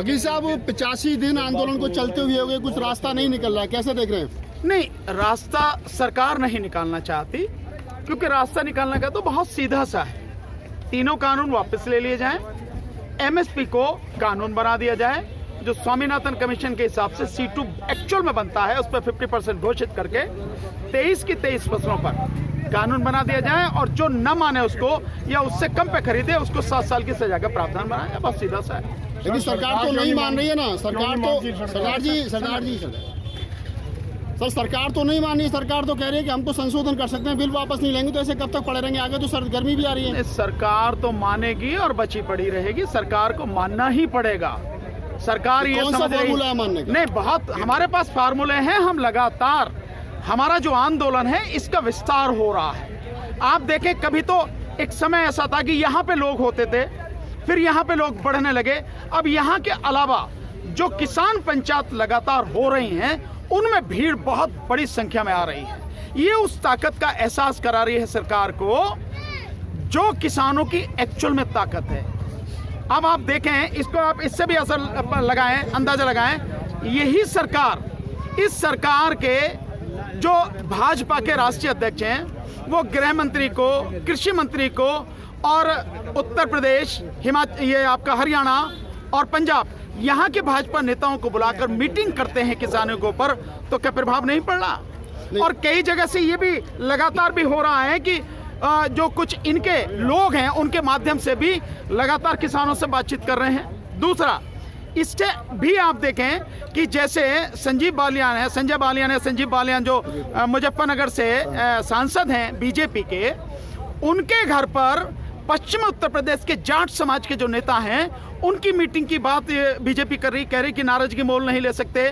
अगी साहब 85 दिन आंदोलन को चलते हुए हो गए, कुछ रास्ता नहीं निकल रहा है, कैसे देख रहे हैं? नहीं, रास्ता सरकार नहीं निकालना चाहती, क्योंकि रास्ता निकालने का तो बहुत सीधा सा है। तीनों कानून वापस ले लिए जाएं, एमएसपी को कानून बना दिया जाए, जो स्वामीनाथन कमीशन के हिसाब से C2 एक्चुअल में बनता है उस पर 50% घोषित करके 23 की 23 फसलों पर कानून बना दिया जाए, और जो न माने उसको या उससे कम पे खरीदे उसको 7 साल की सजा का प्रावधान बनाया जाए। बहुत सीधा सा है। लेकिन सरकार तो नहीं मान रही है ना। सरकार तो नहीं मान रही। सरकार तो कह रही है कि हम तो संशोधन कर सकते हैं, बिल वापस नहीं लेंगे, तो ऐसे कब तक पड़े रहेंगे? आगे तो गर्मी भी आ रही है। सरकार तो मानेगी और बची पड़ी रहेगी। सरकार को मानना ही पड़ेगा। सरकार ये कौन सा फार्मूला है मानने का? नहीं, बहुत हमारे पास फार्मूले हैं। हम लगातार हमारा जो आंदोलन है इसका विस्तार हो रहा है। आप देखें, कभी तो एक समय ऐसा था कि यहाँ पे लोग होते थे, फिर यहाँ पे लोग बढ़ने लगे। अब यहाँ के अलावा जो किसान पंचायत लगातार हो रही हैं, उनमें भीड़ बहुत बड़ी संख्या में आ रही है। ये उस ताकत का एहसास करा रही है सरकार को जो किसानों की एक्चुअल में ताकत है। अब आप देखें, इसको आप इससे भी असर लगाएं, अंदाजा लगाएं। यही सरकार, इस सरकार के जो भाजपा के राष्ट्रीय अध्यक्ष हैं, वो गृह मंत्री को, कृषि मंत्री को और उत्तर प्रदेश, हिमाचल, ये आपका हरियाणा और पंजाब, यहाँ के भाजपा नेताओं को बुलाकर मीटिंग करते हैं किसानों के ऊपर, तो क्या प्रभाव नहीं पड़ रहा? और कई जगह से ये भी लगातार भी हो रहा है कि जो कुछ इनके लोग हैं उनके माध्यम से भी लगातार किसानों से बातचीत कर रहे हैं। दूसरा, इससे भी आप देखें कि जैसे संजय बालियान जो मुजफ्फरनगर से सांसद हैं बीजेपी के, उनके घर पर पश्चिम उत्तर प्रदेश के जाट समाज के जो नेता हैं, उनकी मीटिंग की बात बीजेपी कर रही, कह रही कि नाराजगी मोल नहीं ले सकते,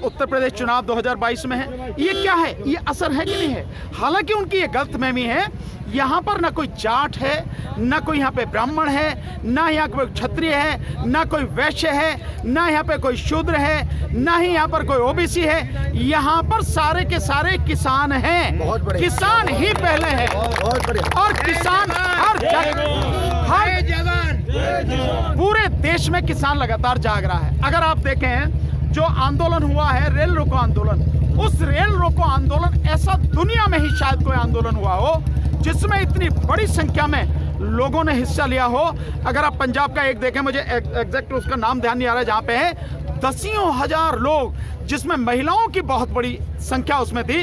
उत्तर प्रदेश चुनाव 2022 में है। ये क्या है? ये असर है कि नहीं है? हालांकि उनकी ये गलतफहमी है। यहाँ पर ना कोई जाट है, ना कोई यहाँ पे ब्राह्मण है, ना यहाँ कोई क्षत्रिय है, ना कोई वैश्य है, ना यहाँ पे कोई शूद्र है, ना ही यहाँ पर कोई ओबीसी है। यहाँ पर सारे के सारे किसान हैं। किसान ही पहले है, और किसान हर पूरे देश में किसान लगातार जाग रहा है। अगर आप देखें, जो आंदोलन हुआ है रेल रोको आंदोलन, उस रेल रोको आंदोलन ऐसा दुनिया में ही शायद कोई आंदोलन हुआ हो जिसमें इतनी बड़ी संख्या में लोगों ने हिस्सा लिया हो। अगर आप पंजाब का एक देखें, मुझे एग्जैक्ट उसका नाम ध्यान नहीं आ रहा है, जहाँ पे है 10,000 हजार लोग, जिसमें महिलाओं की बहुत बड़ी संख्या उसमें थी,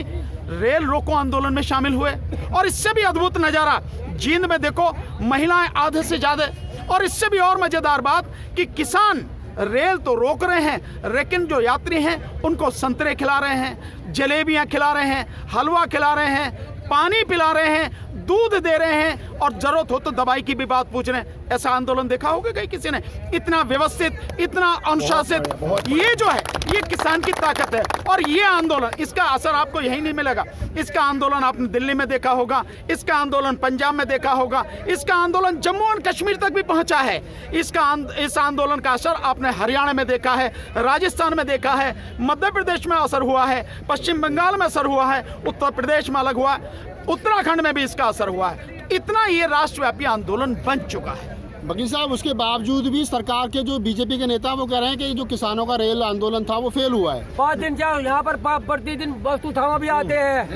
रेल रोको आंदोलन में शामिल हुए। और इससे भी अद्भुत नजारा जींद में देखो, महिलाएं आधे से ज्यादा। और इससे भी और मजेदार बात कि किसान रेल तो रोक रहे हैं, लेकिन जो यात्री हैं उनको संतरे खिला रहे हैं, जलेबियां खिला रहे हैं, हलवा खिला रहे हैं, पानी पिला रहे हैं, दूध दे रहे हैं, और जरूरत हो तो दवाई की भी बात पूछ रहे हैं। ऐसा आंदोलन देखा होगा कहीं किसी ने? इतना व्यवस्थित, इतना अनुशासित, ये जो है ये किसान की ताकत है। और ये आंदोलन, इसका असर आपको यहीं नहीं मिलेगा। इसका आंदोलन आपने दिल्ली में देखा होगा, इसका आंदोलन पंजाब में देखा होगा, इसका आंदोलन जम्मू और कश्मीर तक भी पहुंचा है। इस आंदोलन का असर आपने हरियाणा में देखा है, राजस्थान में देखा है, मध्य प्रदेश में असर हुआ है, पश्चिम बंगाल में असर हुआ है, उत्तर प्रदेश में अलग हुआ है, उत्तराखंड में भी इसका असर हुआ है। इतना ये राष्ट्रव्यापी आंदोलन बन चुका है। वकील साहब, उसके बावजूद भी सरकार के जो बीजेपी के नेता वो कह रहे हैं कि जो किसानों का रेल आंदोलन था वो फेल हुआ है। 5 दिन जाओ, यहाँ पर प्रतिदिन वस्तु थामा भी आते हैं।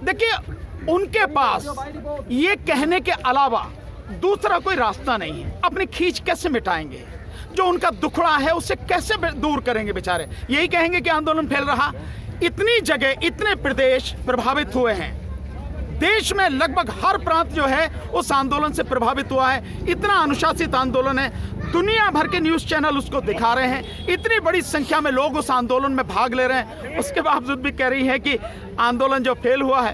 देखिए, उनके पास ये कहने के अलावा दूसरा कोई रास्ता नहीं है। अपनी खींच कैसे मिटाएंगे? जो उनका दुखड़ा है उसे कैसे दूर करेंगे? बेचारे यही कहेंगे कि आंदोलन फेल रहा। इतनी जगह, इतने प्रदेश प्रभावित हुए हैं। देश में लगभग हर प्रांत जो है उस आंदोलन से प्रभावित हुआ है। इतना अनुशासित आंदोलन है, दुनिया भर के न्यूज़ चैनल उसको दिखा रहे हैं। इतनी बड़ी संख्या में लोग उस आंदोलन में भाग ले रहे हैं। उसके बावजूद भी कह रही है कि आंदोलन जो फेल हुआ है,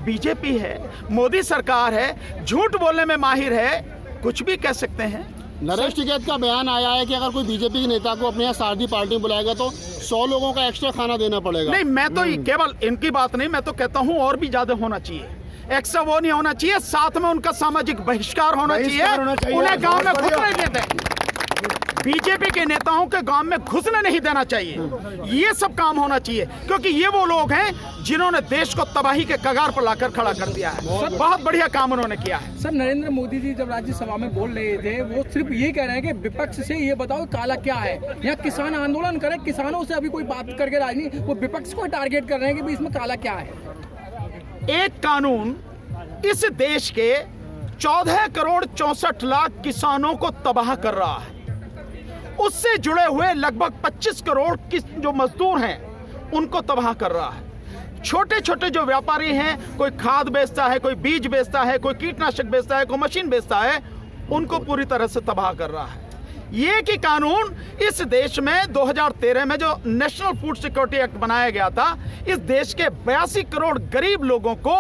बीजेपी है, मोदी सरकार है, झूठ बोलने में माहिर है, कुछ भी कह सकते हैं। नरेश टिकैत का बयान आया है कि अगर कोई बीजेपी के नेता को अपने यहाँ सारथी पार्टी में बुलाएगा तो 100 लोगों का एक्स्ट्रा खाना देना पड़ेगा। नहीं, मैं तो केवल इनकी बात नहीं, मैं तो कहता हूँ और भी ज्यादा होना चाहिए। एक्स्ट्रा वो नहीं होना चाहिए, साथ में उनका सामाजिक बहिष्कार होना चाहिए। उन्हें गांव में घुसने देते। बीजेपी के नेताओं के गांव में घुसने नहीं देना चाहिए। ये सब काम होना चाहिए, क्योंकि ये वो लोग हैं जिन्होंने देश को तबाही के कगार पर लाकर खड़ा कर दिया है। बहुत बढ़िया काम उन्होंने किया है। सर, नरेंद्र मोदी जी जब राज्यसभा में बोल रहे थे, वो सिर्फ ये कह रहे हैं कि विपक्ष से ये बताओ काला क्या है। यहाँ किसान आंदोलन करें, किसानों से अभी कोई बात करके राजी नहीं, वो विपक्ष को टारगेट कर रहे हैं कि भाई इसमें काला क्या है। एक कानून इस देश के 14 करोड़ 64 लाख किसानों को तबाह कर रहा है। उससे जुड़े हुए लगभग 25 करोड़ जो मजदूर हैं उनको तबाह कर रहा है। छोटे छोटे जो व्यापारी हैं, कोई खाद बेचता है, कोई बीज बेचता है, कोई कीटनाशक बेचता है, कोई मशीन बेचता है, उनको पूरी तरह से तबाह कर रहा है। ये कि कानून इस देश में 2013 में जो नेशनल फूड सिक्योरिटी एक्ट बनाया गया था, इस देश के 82 करोड़ गरीब लोगों को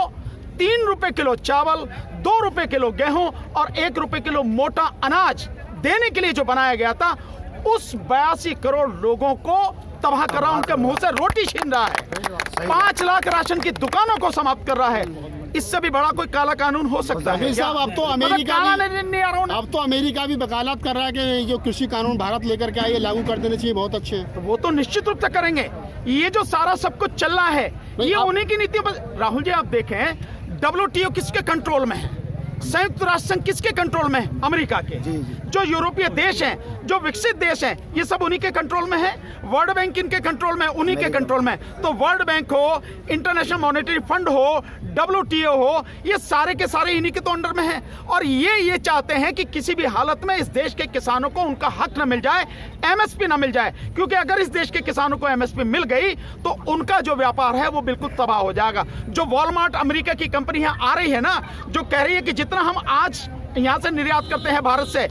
3 रुपए किलो चावल, 2 रुपए किलो गेहूं और 1 रुपए किलो मोटा अनाज देने के लिए जो बनाया गया था, उस 82 करोड़ लोगों को तबाह कर रहा है। उनके मुंह से रोटी छीन रहा है। 5 लाख राशन की दुकानों को समाप्त कर रहा है। इससे भी बड़ा कोई काला कानून हो सकता है? साहब, अब तो अमेरिका भी वकालत कर रहा है कि जो कृषि कानून भारत लेकर के आए लागू कर देने चाहिए, बहुत अच्छे हैं। तो वो तो निश्चित रूप से करेंगे। ये जो सारा सब कुछ चल रहा है, ये उन्हीं की नीति। राहुल जी, आप देखें, WTO किसके कंट्रोल में है? संयुक्त राष्ट्र संघ किसके कंट्रोल में है? अमेरिका के। जो यूरोपीय देश हैं, जो विकसित देश हैं, ये सब उन्हीं के कंट्रोल में है। वर्ल्ड बैंक इनके कंट्रोल में, उन्हीं के कंट्रोल में। तो वर्ल्ड बैंक हो, इंटरनेशनल मॉनेटरी फंड हो, WTO हो, ये सारे के सारे इन्हीं के तो अंडर में हैं। और ये चाहते हैं कि किसी भी हालत में इस देश के किसानों को उनका हक न मिल जाए, MSP न मिल जाए। क्योंकि अगर इस देश के किसानों को MSP मिल गई तो उनका जो व्यापार है वो बिल्कुल तबाह हो जाएगा। जो वॉलमार्ट अमेरिका की कंपनी यहाँ आ रही है ना, जो कह रही है कि जितना हम आज यहाँ से निर्यात करते हैं भारत से,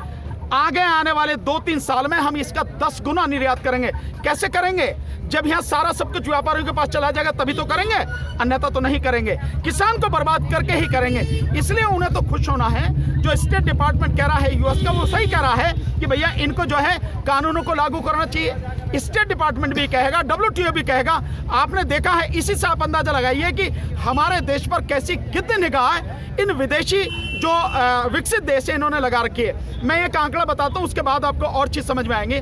आगे आने वाले 2-3 साल में हम इसका 10 गुना निर्यात करेंगे। कैसे करेंगे? जब यहाँ सारा सब कुछ व्यापारियों के पास चला जाएगा तभी तो करेंगे, अन्यथा तो नहीं करेंगे। किसान को बर्बाद करके ही करेंगे। इसलिए उन्हें तो खुश होना है। जो स्टेट डिपार्टमेंट कह रहा है US का, वो सही कह रहा है कि भैया इनको जो है कानूनों को लागू करना चाहिए। स्टेट डिपार्टमेंट भी कहेगा, WTO भी कहेगा। आपने देखा है, इसी से आप अंदाजा लगाइए कि हमारे देश पर कैसी गिद्ध निगाह इन विदेशी जो विकसित देश है इन्होंने लगा रखी है। मैं एक आंकड़ा बताता हूँ, उसके बाद आपको और चीज समझ में आएंगे।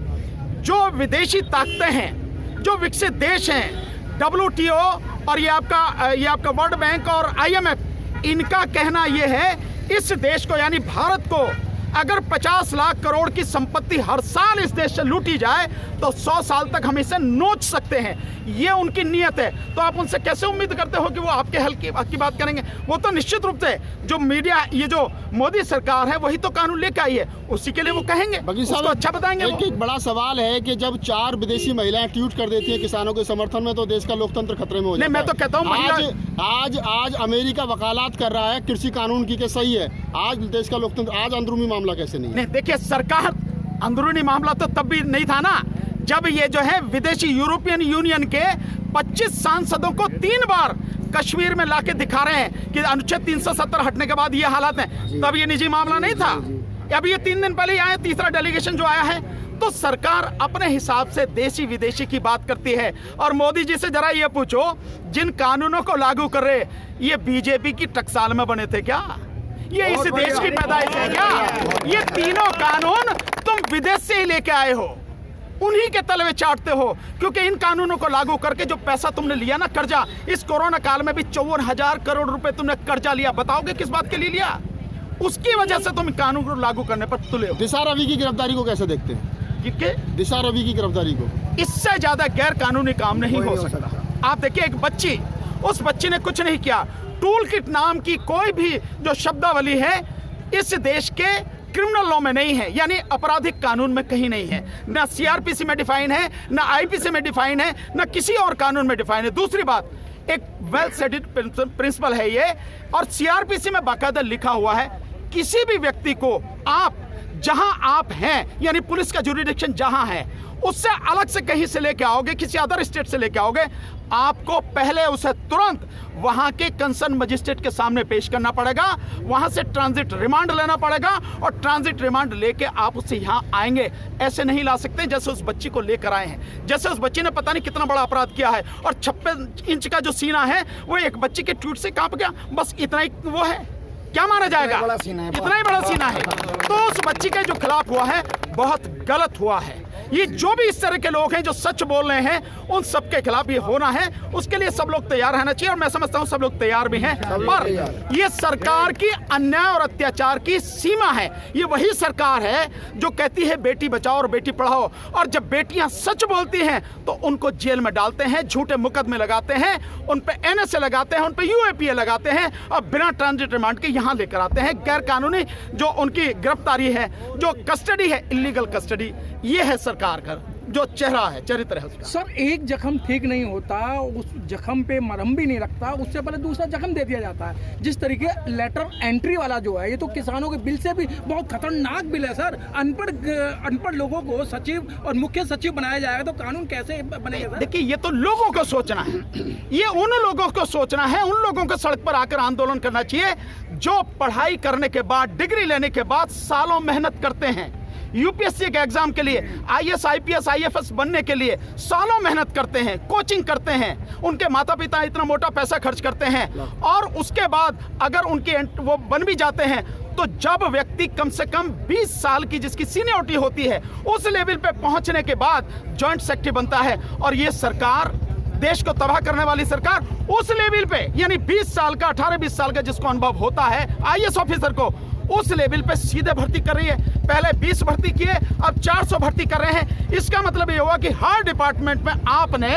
जो विदेशी ताकतें हैं, जो विकसित देश हैं, WTO और ये आपका वर्ल्ड बैंक और IMF, इनका कहना ये है इस देश को, यानी भारत को, अगर 50 लाख करोड़ की संपत्ति हर साल इस देश से लूटी जाए तो 100 साल तक हम इसे नोच सकते हैं। ये उनकी नीयत है। तो आप उनसे कैसे उम्मीद करते हो कि वो आपके हल की बात करेंगे? वो तो निश्चित रूप से जो मीडिया, ये जो मोदी सरकार है, वही तो कानून लेकर आई है, उसी के लिए वो कहेंगे, उसको अच्छा बताएंगे। एक बड़ा सवाल है कि जब 4 विदेशी महिलाएं ट्वीट कर देती हैं किसानों के समर्थन में, तो देश का लोकतंत्र खतरे में हो जाता है। मैं तो कहता हूँ आज अमेरिका वकालत कर रहा है कृषि कानून की, सही है। आज देश का लोकतंत्र, आज अंदरूनी मामला कैसे नहीं? देखिए, सरकार, अंदरूनी मामला तो तब भी नहीं था ना, जब ये जो है विदेशी यूरोपियन यूनियन के 25 सांसदों को 3 बार कश्मीर में लाके दिखा रहे हैं कि अनुच्छेद 370 हटने के बाद ये हालात हैं। तब ये निजी मामला नहीं था। अब ये 3 दिन पहले आया, तीसरा डेलीगेशन जो आया है। तो सरकार अपने हिसाब से देशी विदेशी की बात करती है। और मोदी जी से जरा ये पूछो, जिन कानूनों को लागू कर रहे, ये बीजेपी की टकसाल में बने थे क्या? ये इस देश की पैदाइश है क्या? ये तीनों कानून तुम विदेश से ही लेके आए हो, उन्हीं के तलवे चाटते हो। क्योंकि इन कानूनों को लागू करके जो पैसा तुमने लिया ना, कर्जा, इस कोरोना काल में भी 54,000 करोड़ रुपए तुमने कर्जा लिया। बताओगे किस बात के लिए लिया? उसकी वजह से तुम कानून को लागू करने पर तुले हो। दिशा रवि की गिरफ्तारी को कैसे देखते हैं? दिशा रवि की गिरफ्तारी को, इससे ज्यादा गैर कानूनी काम नहीं हो सकता। आप देखिए, एक बच्ची, उस बच्ची ने कुछ नहीं किया। टूल किट नाम की कोई भी जो शब्दावली है इस देश के क्रिमिनल लॉ में नहीं है, यानी आपराधिक कानून में कहीं नहीं है। ना CRPC में डिफाइन है, ना IPC में डिफाइन है, ना किसी और कानून में डिफाइन है। दूसरी बात, एक वेल सेटेड प्रिंसिपल है ये, और CRPC में बाकायदा लिखा हुआ है, किसी भी व्यक्ति को आप जहां आप हैं, यानी पुलिस का जुरिडिक्शन जहां है, उससे अलग से कहीं से लेके आओगे, किसी अदर स्टेट से लेके आओगे, आपको पहले उसे तुरंत वहां के कंसर्न मजिस्ट्रेट के सामने पेश करना पड़ेगा, वहां से ट्रांजिट रिमांड लेना पड़ेगा, और ट्रांजिट रिमांड लेके आप उससे यहां आएंगे। ऐसे नहीं ला सकते जैसे उस बच्ची को लेकर आए हैं। जैसे उस बच्ची ने पता नहीं कितना बड़ा अपराध किया है, और 56 इंच का जो सीना है वो एक बच्ची के ट्वीट से कांप गया, बस इतना ही वो है। क्या माना जाएगा? इतना ही बड़ा सीना है। तो उस बच्ची के जो खिलाफ हुआ है बहुत गलत हुआ है। ये जो भी इस तरह के लोग हैं जो सच बोल रहे हैं, उन सबके खिलाफ ये होना है। उसके लिए सब लोग तैयार रहना चाहिए, और मैं समझता हूं सब लोग तैयार भी हैं। पर ये सरकार की अन्याय और अत्याचार की सीमा है। ये वही सरकार है जो कहती है बेटी बचाओ और बेटी पढ़ाओ, और जब बेटियां सच बोलती हैं तो उनको जेल में डालते हैं, झूठे मुकदमे लगाते हैं, उन पे एनएसए लगाते हैं, उन पे यूएपीए लगाते हैं, और बिना ट्रांजिट रिमांड के यहां लेकर आते हैं। गैर कानूनी जो उनकी गिरफ्तारी है, जो कस्टडी है, इलीगल कस्टडी, ये है सरकार का जो चेहरा है, चरित्र है उसका। सर, एक जख्म ठीक नहीं होता, उस जख्म पे मरहम भी नहीं लगता, उससे पहले दूसरा जख्म दे दिया जाता है। जिस तरीके लेटर एंट्री वाला जो है, ये तो किसानों के बिल से भी बहुत खतरनाक बिल है सर। अनपढ़ लोगों को सचिव और मुख्य सचिव बनाया जाएगा तो कानून कैसे बनेगा? देखिए, ये तो लोगों को सोचना है, ये उन लोगों को सोचना है, उन लोगों को सड़क पर आकर आंदोलन करना चाहिए जो पढ़ाई करने के बाद, डिग्री लेने के बाद सालों मेहनत करते हैं। यूपीएससी के एग्जाम के लिए, आईएएस, आईपीएस, आईएफएस बनने के लिए सालों मेहनत करते हैं, कोचिंग करते हैं, उनके माता पिता इतना मोटा पैसा खर्च करते हैं, और उसके बाद अगर उनके वो बन भी जाते हैं तो जब व्यक्ति कम से कम 20 साल की जिसकी सीनियरिटी होती है, उस लेवल पे पहुंचने के बाद जॉइंट सेक्रेटरी बनता है। और ये सरकार, देश को तबाह करने वाली सरकार, उस लेवल पे यानी 20 साल का, 18-20 साल का जिसको अनुभव होता है आईएएस ऑफिसर को, उस लेवल पे सीधे भर्ती कर रही है। पहले 20 भर्ती किए, अब 400 भर्ती कर रहे हैं। इसका मतलब ये हुआ कि हर डिपार्टमेंट में आपने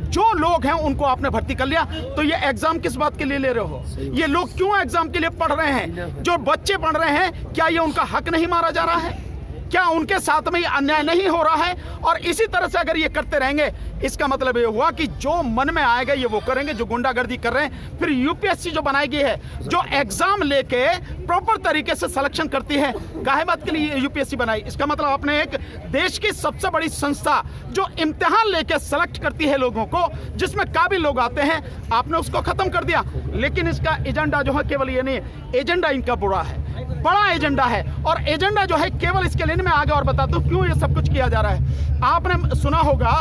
जो लोग हैं उनको आपने भर्ती कर लिया। तो ये एग्जाम किस बात के लिए ले रहे हो? ये लोग क्यों एग्जाम के लिए पढ़ रहे हैं? जो बच्चे पढ़ रहे हैं, क्या ये उनका हक नहीं मारा जा रहा है? क्या उनके साथ में ये अन्याय नहीं हो रहा है? और इसी तरह से अगर ये करते रहेंगे, इसका मतलब ये हुआ कि जो मन में आएगा ये वो करेंगे, जो गुंडागर्दी कर रहे हैं। फिर यूपीएससी जो बनाई गई है, जो एग्जाम लेके प्रॉपर तरीके से सिलेक्शन करती है, काहे बात के लिए यूपीएससी बनाई? इसका मतलब आपने एक देश की सबसे बड़ी संस्था जो इम्तिहान लेके सेलेक्ट करती है लोगों को, जिसमें काबिल लोग आते हैं, आपने उसको खत्म कर दिया। लेकिन इसका एजेंडा जो है केवल ये नहीं, एजेंडा इनका बुरा है, बड़ा एजेंडा है। और एजेंडा जो है केवल इसके लिए मैं आगे और बताता हूं क्यों ये सब कुछ किया जा रहा है। आपने सुना होगा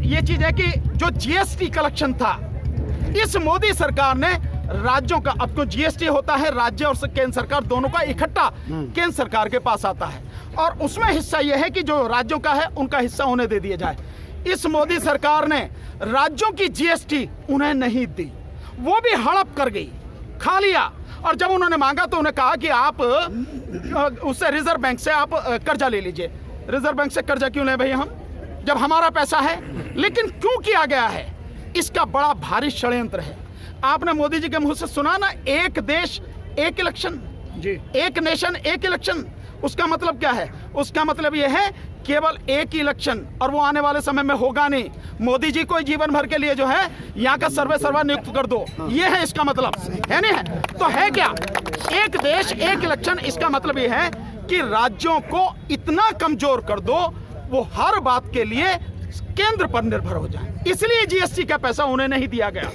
ये चीज है कि जो जीएसटी कलेक्शन था, इस मोदी सरकार ने राज्यों का, अब तो जीएसटी होता है राज्य और केंद्र सरकार दोनों का इकट्ठा केंद्र सरकार के पास आता है, और उसमें हिस्सा यह है कि जो राज्यों का है उनका हिस्सा उन्हें दे दिया जाए। इस मोदी सरकार ने राज्यों की जीएसटी उन्हें नहीं दी, वो भी हड़प कर गई, खा लिया। और जब उन्होंने मांगा तो उन्हें कहा कि आप उससे रिजर्व बैंक से आप कर्जा ले लीजिए। रिजर्व बैंक से कर्जा क्यों ले भाई हम, जब हमारा पैसा है? लेकिन क्यों किया गया है? इसका बड़ा भारी षड्यंत्र है। आपने मोदी जी के मुंह से सुना ना, एक देश एक इलेक्शन, जी, एक नेशन एक इलेक्शन। उसका मतलब क्या है? उसका मतलब यह है केवल एक ही इलेक्शन, और वो आने वाले समय में होगा नहीं। मोदी जी को जीवन भर के लिए जो है यहाँ का सर्वे सर्वा नियुक्त कर दो, ये है इसका मतलब, है नहीं है? तो है क्या? एक देश एक इलेक्शन। इसका मतलब ये है कि राज्यों को इतना कमजोर कर दो वो हर बात के लिए केंद्र पर निर्भर हो जाए। इसलिए जीएसटी का पैसा उन्हें नहीं दिया गया।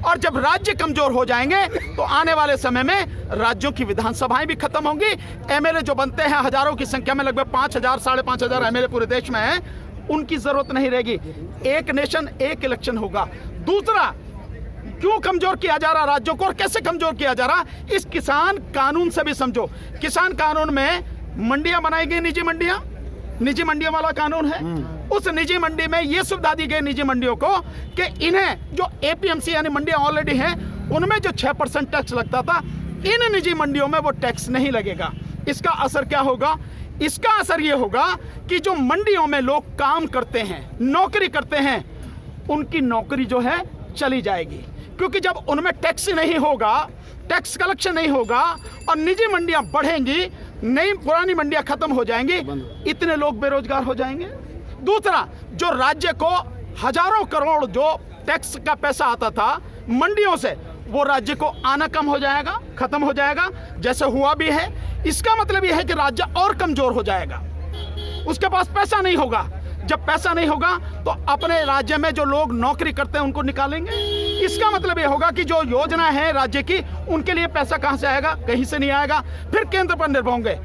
और जब राज्य कमजोर हो जाएंगे तो आने वाले समय में राज्यों की विधानसभाएं भी खत्म होंगी। एमएलए जो बनते हैं हजारों की संख्या में, लगभग 5,000 साढ़े 5,000 एमएलए पूरे देश में हैं, उनकी जरूरत नहीं रहेगी। एक नेशन एक इलेक्शन होगा। दूसरा, क्यों कमजोर किया जा रहा राज्यों को और कैसे कमजोर किया जा रहा? इस किसान कानून से भी समझो। किसान कानून में मंडियां बनाई गई, निजी मंडियां, निजी मंडियों वाला कानून है। उस निजी मंडी में ये सुविधा दी गई निजी मंडियों को कि इन्हें जो एपीएमसी यानी मंडियां ऑलरेडी हैं उनमें जो 6% टैक्स लगता था, इन निजी मंडियों में वो टैक्स नहीं लगेगा। इसका असर क्या होगा? इसका असर ये होगा कि जो मंडियों में लोग काम करते हैं, नौकरी करते हैं, उनकी नौकरी जो है चली जाएगी, क्योंकि जब उनमें टैक्स नहीं होगा, टैक्स कलेक्शन नहीं होगा और निजी मंडियां बढ़ेंगी, नई पुरानी मंडियां खत्म हो जाएंगी, इतने लोग बेरोजगार हो जाएंगे। दूसरा, जो राज्य को हजारों करोड़ जो टैक्स का पैसा आता था मंडियों से, वो राज्य को आना कम हो जाएगा, खत्म हो जाएगा, जैसे हुआ भी है। इसका मतलब यह है कि राज्य और कमजोर हो जाएगा, उसके पास पैसा नहीं होगा। जब पैसा नहीं होगा तो अपने राज्य में जो लोग नौकरी करते हैं उनको निकालेंगे। इसका मतलब यह होगा कि जो योजना है राज्य की, उनके लिए पैसा कहां से आएगा? कहीं से नहीं आएगा, फिर केंद्र पर निर्भर होंगे।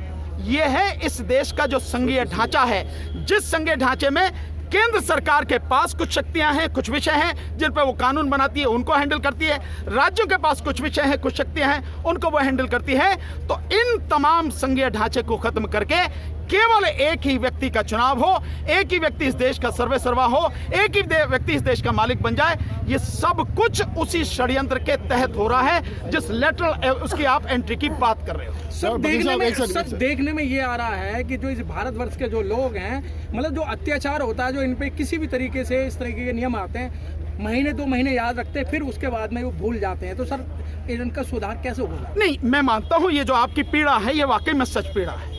यह है इस देश का जो संघीय ढांचा है, जिस संघीय ढांचे में केंद्र सरकार के पास कुछ शक्तियां हैं, कुछ विषय हैं जिन पर वो कानून बनाती है, उनको हैंडल करती है। राज्यों के पास कुछ विषय हैं, कुछ शक्तियां हैं, उनको वो हैंडल करती है। तो इन तमाम संघीय ढांचे को खत्म करके केवल एक ही व्यक्ति का चुनाव हो, एक ही व्यक्ति इस देश का सर्वेसर्वा हो, एक ही व्यक्ति इस देश का मालिक बन जाए, ये सब कुछ उसी षड्यंत्र के तहत हो रहा है जिस लेटरल उसकी आप एंट्री की बात कर रहे हो। सब देखने में ये आ रहा है कि जो इस भारतवर्ष के जो लोग हैं, मतलब जो अत्याचार होता है, जो इन पे किसी भी तरीके से इस तरीके के नियम आते हैं, महीने 2 महीने याद रखते हैं, फिर उसके बाद में वो भूल जाते हैं। तो सर इनका सुधार कैसे होगा? नहीं, मैं मानता हूं ये जो आपकी पीड़ा है ये वाकई में सच पीड़ा है,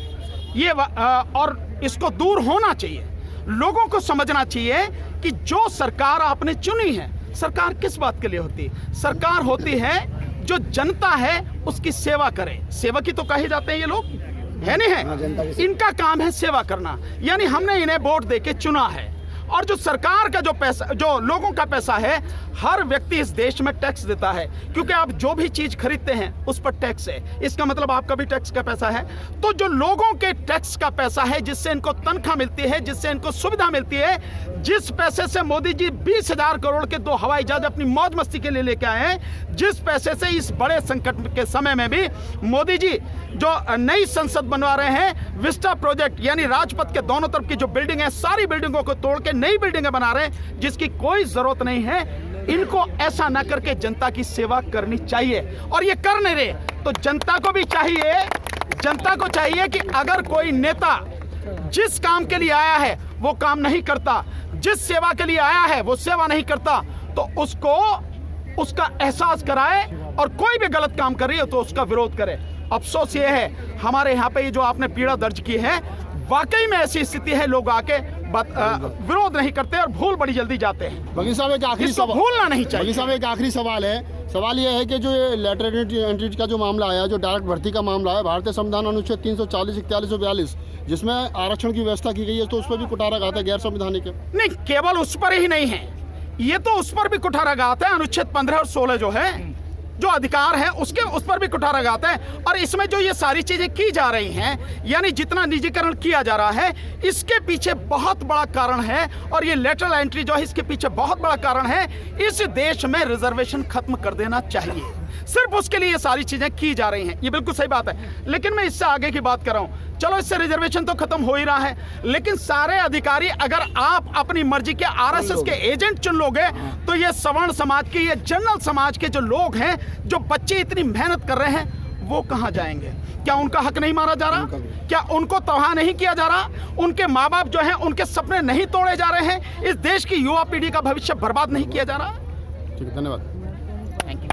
ये और इसको दूर होना चाहिए। लोगों को समझना चाहिए कि जो सरकार आपने चुनी है, सरकार किस बात के लिए होती है? सरकार होती है जो जनता है उसकी सेवा करे। सेवक ही तो कहे जाते हैं ये लोग, है नहीं है? इनका काम है सेवा करना, यानी हमने इन्हें वोट देके चुना है। और जो सरकार का जो पैसा, जो लोगों का पैसा है, हर व्यक्ति इस देश में टैक्स देता है, क्योंकि आप जो भी चीज खरीदते हैं उस पर टैक्स है। इसका मतलब आपका भी टैक्स का पैसा है। तो जो लोगों के टैक्स का पैसा है, जिससे इनको तनख्वाह मिलती है, जिससे इनको सुविधा मिलती है, जिस पैसे से मोदी जी 20,000 करोड़ के 2 हवाई जहाज अपनी मौज मस्ती के लिए लेके आए हैं, जिस पैसे से इस बड़े संकट के समय में भी मोदी जी जो नई संसद बनवा रहे हैं, विस्टा प्रोजेक्ट यानी राजपथ के दोनों तरफ की जो बिल्डिंग है, सारी बिल्डिंगों को तोड़ के नई बिल्डिंगें बना रहे हैं, जिसकी कोई जरूरत नहीं है। इनको ऐसा ना करके जनता की सेवा करनी चाहिए, और ये कर नहीं रहे। तो जनता को भी चाहिए, जनता को चाहिए कि अगर कोई नेता जिस काम के लिए आया है वो काम नहीं करता, जिस सेवा के लिए आया है वो सेवा नहीं करता, तो उसको उसका एहसास कराए, और कोई भी गलत काम कर रही है तो उसका विरोध करे। अफसोस ये है हमारे यहाँ पे ये जो आपने पीड़ा दर्ज की है, वाकई में ऐसी स्थिति है, लोग आके विरोध नहीं करते और भूल बड़ी जल्दी जाते हैं। बघेल साहब एक आखिरी सवाल, भूलना नहीं चाहिए। बघेल साहब एक आखिरी सवाल है। सवाल यह है कि जो ये लेटर एंट्री का जो मामला आया, जो डायरेक्ट भर्ती का मामला है, भारतीय संविधान अनुच्छेद 340, 41 और 42 जिसमें आरक्षण की व्यवस्था की गई है, तो उस पर भी कुठाराघात है, गैर संवैधानिक है। नहीं, केवल उस पर ही नहीं है, ये तो उस पर भी कुठाराघात है। अनुच्छेद 15 और 16 जो है, जो अधिकार है उसके उस पर भी कुठाराघात है। और इसमें जो ये सारी चीजें की जा रही हैं, यानी जितना निजीकरण किया जा रहा है, इसके पीछे बहुत बड़ा कारण है, और ये लेटरल एंट्री जो है इसके पीछे बहुत बड़ा कारण है। इस देश में रिजर्वेशन खत्म कर देना चाहिए, सिर्फ उसके लिए ये सारी चीजें की जा रही हैं। ये बिल्कुल सही बात है, लेकिन मैं इससे आगे की बात कर रहा हूं। चलो, इससे रिजर्वेशन तो खत्म हो ही रहा है, लेकिन सारे अधिकारी अगर आप अपनी मर्जी के आरएसएस के एजेंट चुन लोगे, तो ये सवर्ण समाज के, ये जनरल समाज के जो लोग हैं, जो बच्चे इतनी मेहनत कर रहे हैं, वो कहां जाएंगे? क्या उनका हक नहीं मारा जा रहा? क्या उनको तबाह नहीं किया जा रहा? उनके माँ बाप जो हैं, उनके सपने नहीं तोड़े जा रहे हैं? इस देश की युवा पीढ़ी का भविष्य बर्बाद नहीं किया जा रहा? ठीक है, धन्यवाद। Thank you.